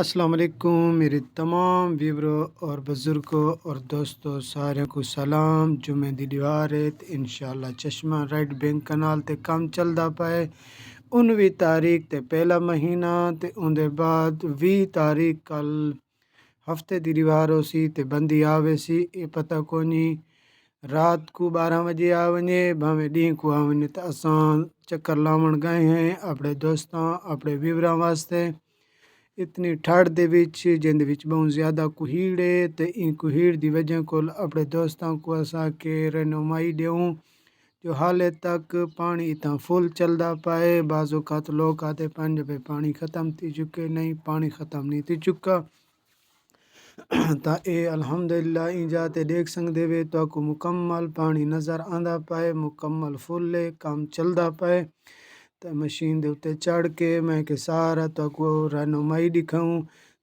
السلام علیکم میرے تمام ویوروں اور بزرگوں اور دوستوں سارے کو سلام جمعے دی دیوارت انشاءاللہ چشمہ رائٹ بینک کنال تے کام چلدا پائے 19 تاریخ تے پہلا مہینہ تے اون دے بعد 20 تاریخ کل ہفتے دی دیوار ہو سی تے بندی آوے سی اے پتہ کونی رات کو 12 بجے آ ونجے بھاویں ڈیں کو آ ونجے تے اساں چکر لاون گئے ہیں اپنے دوستاں اپنے ویوراں واسطے اتنی ٹھڑ دے وچ جن دے وچ بہت زیادہ کوہیڑ ہے تے این کوہیڑ دی وجہ کول اپنے دوستاں کو اساں کے رہنمائی دیوں جو حالے تک پانی اتنا فل چلدا پائے بعض اوقات لوگ آتے پنج پہ پانی ختم تھی چکے نہیں پانی ختم نہیں تھی چکا تا اے الحمدللہ این جاتے دیکھ سکدے وے تو کو مکمل پانی نظر آندا پائے مکمل فل ہے کام چلدا پائے تو مشین دے اتے چڑھ کے میں کہ سارا تو کو رہنمائی دکھاؤں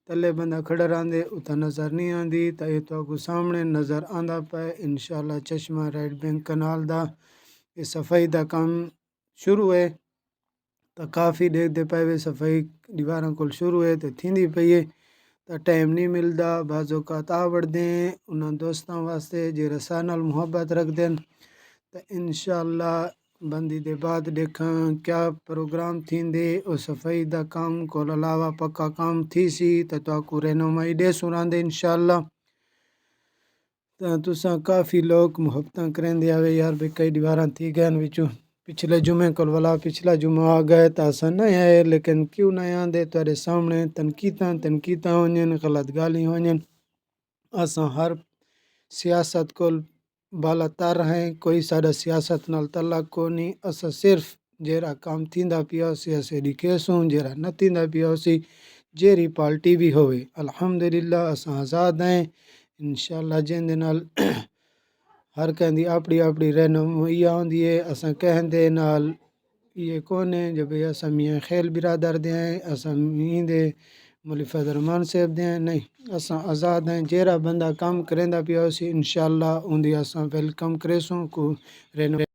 تلے بندہ کھڑا رہندے اتنا نظر نہیں آندی تو یہ تو کو سامنے نظر آندا پائے انشاءاللہ چشمہ رائٹ بینک کنال دا یہ صفائی دا کام شروع ہے تو کافی دیکھ دے پائے وے صفائی دیواراں کول شروع ہے تو تھیندی پئی ہے تو ٹائم نہیں ملدا بعض اوقات آوڑ دیں انہاں دوستاں واسطے جے رساں نال محبت رکھ دیں تو انشاءاللہ بندی دے بعد دیکھاں کیا پروگرام تھیندے او صفائی دا کام کول علاوہ پکا کام تھی سی تو کو رہنمائی دے سراندے انشاءاللہ تو تساں کافی لوگ محبتاں کریندے آوے یار بے کئی دیواراں تھی گئے وچوں پچھلے جمعے کول والا پچھلا جمعہ آ گئے تو اساں نہیں آئے لیکن کیوں نہیں آندے تیرے سامنے تنقیداں ہونیاں غلط گالی ہونیاں اساں ہر سیاست کول بالا تر ہیں کوئی ساڈا سیاست نال تعلق کو نہیں اساں صرف جیڑا کام تھیندا پیا سی اسے ڈکیسوں جیڑا نہ تھیندا پیا سی جیڑی پارٹی بھی ہوئے الحمدللہ اساں آزاد ہیں انشاءاللہ جن دے نال ہر کہندی اپنی اپنی رہنمائی ہوندی ہے اساں کہندے نال یہ کون ہے جب اساں میاں خیل برادر دے ہیں اساں مین دے مولی فضل الرحمان صاحب دے ہیں نہیں اساں آزاد ہیں جیڑا بندہ کام کریندا پیا سی انشاءاللہ اون دی اساں ویلکم کریسوں کو رہنمائی